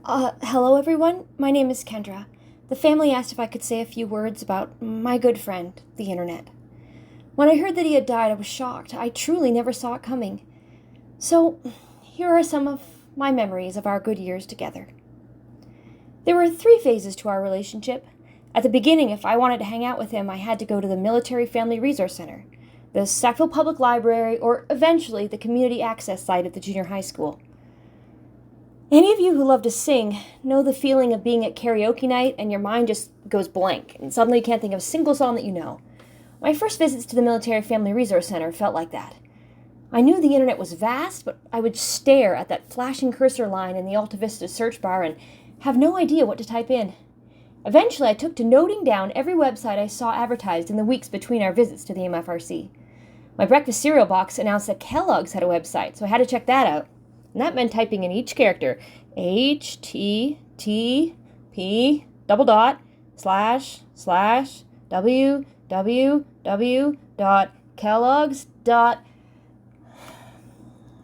Hello everyone. My name is Kendra. The family asked if I could say a few words about my good friend, the internet. When I heard that he had died, I was shocked. I truly never saw it coming. So, here are some of my memories of our good years together. There were 3 phases to our relationship. At the beginning, if I wanted to hang out with him, I had to go to the Military Family Resource Center, the Sackville Public Library, or eventually the community access site at the junior high school. Any of you who love to sing know the feeling of being at karaoke night and your mind just goes blank, and suddenly you can't think of a single song that you know. My first visits to the Military Family Resource Center felt like that. I knew the internet was vast, but I would stare at that flashing cursor line in the Alta Vista search bar and have no idea what to type in. Eventually, I took to noting down every website I saw advertised in the weeks between our visits to the MFRC. My breakfast cereal box announced that Kellogg's had a website, so I had to check that out. And that meant typing in each character, HTTP //www.kellogg's.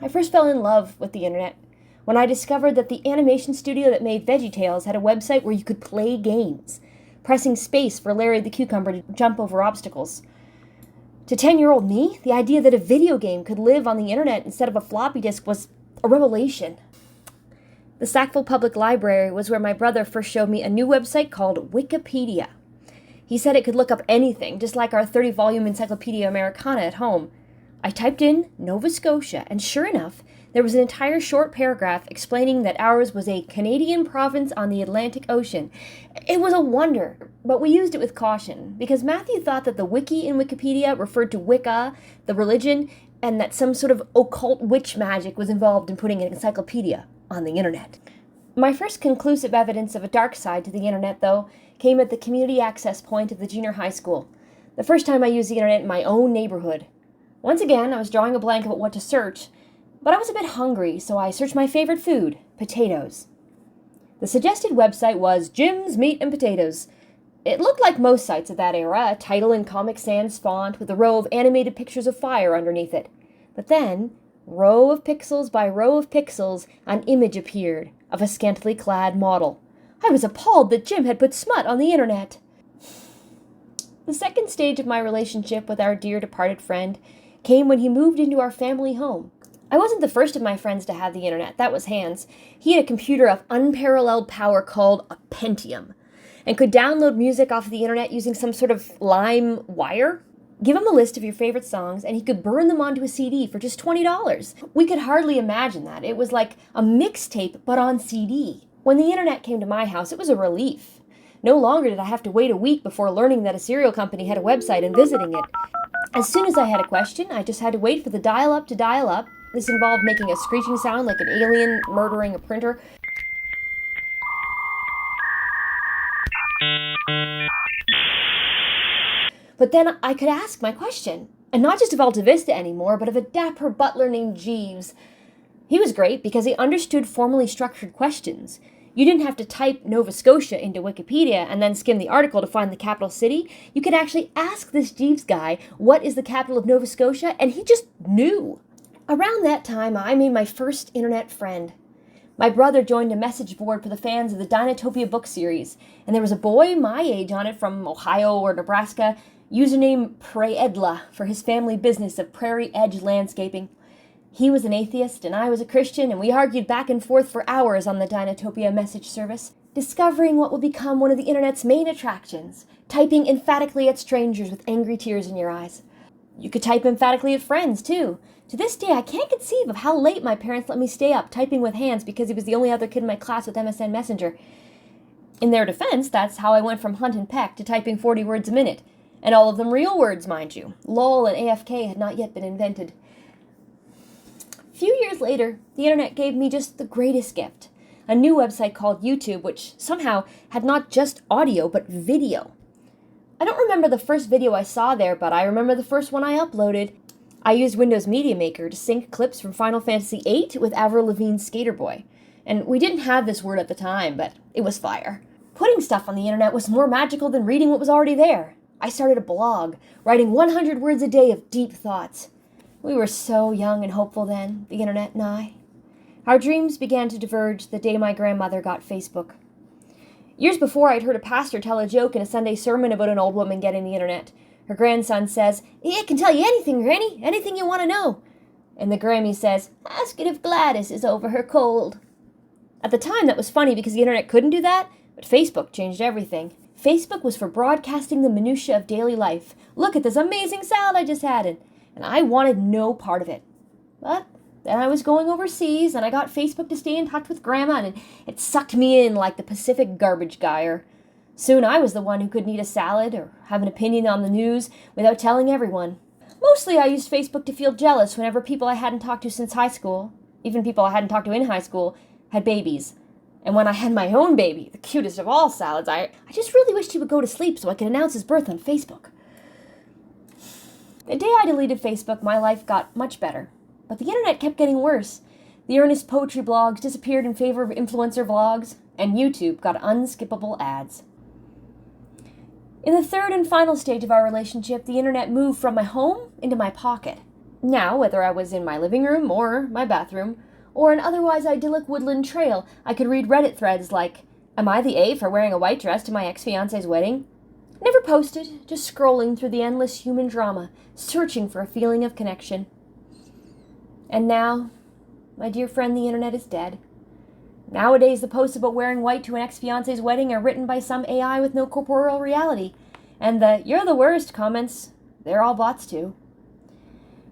I first fell in love with the internet when I discovered that the animation studio that made VeggieTales had a website where you could play games, pressing space for Larry the Cucumber to jump over obstacles. To 10-year-old me, the idea that a video game could live on the internet instead of a floppy disk was a revelation. The Sackville Public Library was where my brother first showed me a new website called Wikipedia. He said it could look up anything, just like our 30-volume Encyclopedia Americana at home. I typed in Nova Scotia, and sure enough, there was an entire short paragraph explaining that ours was a Canadian province on the Atlantic Ocean. It was a wonder, but we used it with caution, because Matthew thought that the wiki in Wikipedia referred to Wicca, the religion, and that some sort of occult witch magic was involved in putting an encyclopedia on the internet. My first conclusive evidence of a dark side to the internet, though, came at the community access point of the junior high school, the first time I used the internet in my own neighborhood. Once again, I was drawing a blank about what to search, but I was a bit hungry, so I searched my favorite food, potatoes. The suggested website was Jim's Meat and Potatoes. It looked like most sites of that era, a title in Comic Sans font with a row of animated pictures of fire underneath it. But then, row of pixels by row of pixels, an image appeared of a scantily clad model. I was appalled that Jim had put smut on the internet. The second stage of my relationship with our dear departed friend came when he moved into our family home. I wasn't the first of my friends to have the internet. That was Hans. He had a computer of unparalleled power called a Pentium, and could download music off of the internet using some sort of lime wire. Give him a list of your favorite songs, and he could burn them onto a CD for just $20. We could hardly imagine that. It was like a mixtape, but on CD. When the internet came to my house, it was a relief. No longer did I have to wait a week before learning that a cereal company had a website and visiting it. As soon as I had a question, I just had to wait for the dial-up to dial up. This involved making a screeching sound like an alien murdering a printer. But then I could ask my question, and not just of Alta Vista anymore, but of a dapper butler named Jeeves. He was great because he understood formally structured questions. You didn't have to type Nova Scotia into Wikipedia and then skim the article to find the capital city. You could actually ask this Jeeves guy, what is the capital of Nova Scotia? And he just knew. Around that time, I made my first internet friend. My brother joined a message board for the fans of the Dinotopia book series, and there was a boy my age on it from Ohio or Nebraska, username Prayedla, for his family business of Prairie Edge Landscaping. He was an atheist, and I was a Christian, and we argued back and forth for hours on the Dinotopia message service, discovering what would become one of the internet's main attractions, typing emphatically at strangers with angry tears in your eyes. You could type emphatically at friends, too. To this day, I can't conceive of how late my parents let me stay up typing with Hans because he was the only other kid in my class with MSN Messenger. In their defense, that's how I went from hunt and peck to typing 40 words a minute. And all of them real words, mind you. LOL and AFK had not yet been invented. A few years later, the internet gave me just the greatest gift. A new website called YouTube, which somehow had not just audio, but video. I don't remember the first video I saw there, but I remember the first one I uploaded. I used Windows Media Maker to sync clips from Final Fantasy VIII with Avril Lavigne's Skater Boy. And we didn't have this word at the time, but it was fire. Putting stuff on the internet was more magical than reading what was already there. I started a blog, writing 100 words a day of deep thoughts. We were so young and hopeful then, the internet and I. Our dreams began to diverge the day my grandmother got Facebook. Years before, I'd heard a pastor tell a joke in a Sunday sermon about an old woman getting the internet. Her grandson says, "It can tell you anything, Granny, anything you want to know." And the Grammy says, "Ask it if Gladys is over her cold." At the time, that was funny because the internet couldn't do that, but Facebook changed everything. Facebook was for broadcasting the minutiae of daily life. Look at this amazing salad I just had, and I wanted no part of it. But then I was going overseas, and I got Facebook to stay in touch with Grandma, and it sucked me in like the Pacific garbage gyre. Soon I was the one who couldn't eat a salad or have an opinion on the news without telling everyone. Mostly I used Facebook to feel jealous whenever people I hadn't talked to since high school, even people I hadn't talked to in high school, had babies. And when I had my own baby, the cutest of all salads, I just really wished he would go to sleep so I could announce his birth on Facebook. The day I deleted Facebook, my life got much better. But the internet kept getting worse. The earnest poetry blogs disappeared in favor of influencer vlogs, and YouTube got unskippable ads. In the third and final stage of our relationship, the internet moved from my home into my pocket. Now, whether I was in my living room or my bathroom, or an otherwise idyllic woodland trail, I could read Reddit threads like, "Am I the A for wearing a white dress to my ex-fiance's wedding?" Never posted, just scrolling through the endless human drama, searching for a feeling of connection. And now, my dear friend, the internet is dead. Nowadays, the posts about wearing white to an ex-fiance's wedding are written by some AI with no corporeal reality. And the "you're the worst" comments, they're all bots too.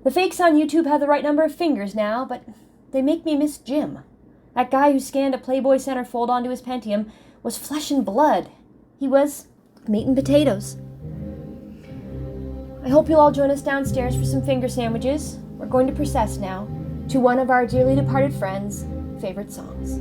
The fakes on YouTube have the right number of fingers now, but they make me miss Jim. That guy who scanned a Playboy centerfold onto his Pentium was flesh and blood. He was meat and potatoes. I hope you'll all join us downstairs for some finger sandwiches. We're going to process now to one of our dearly departed friends' favorite songs.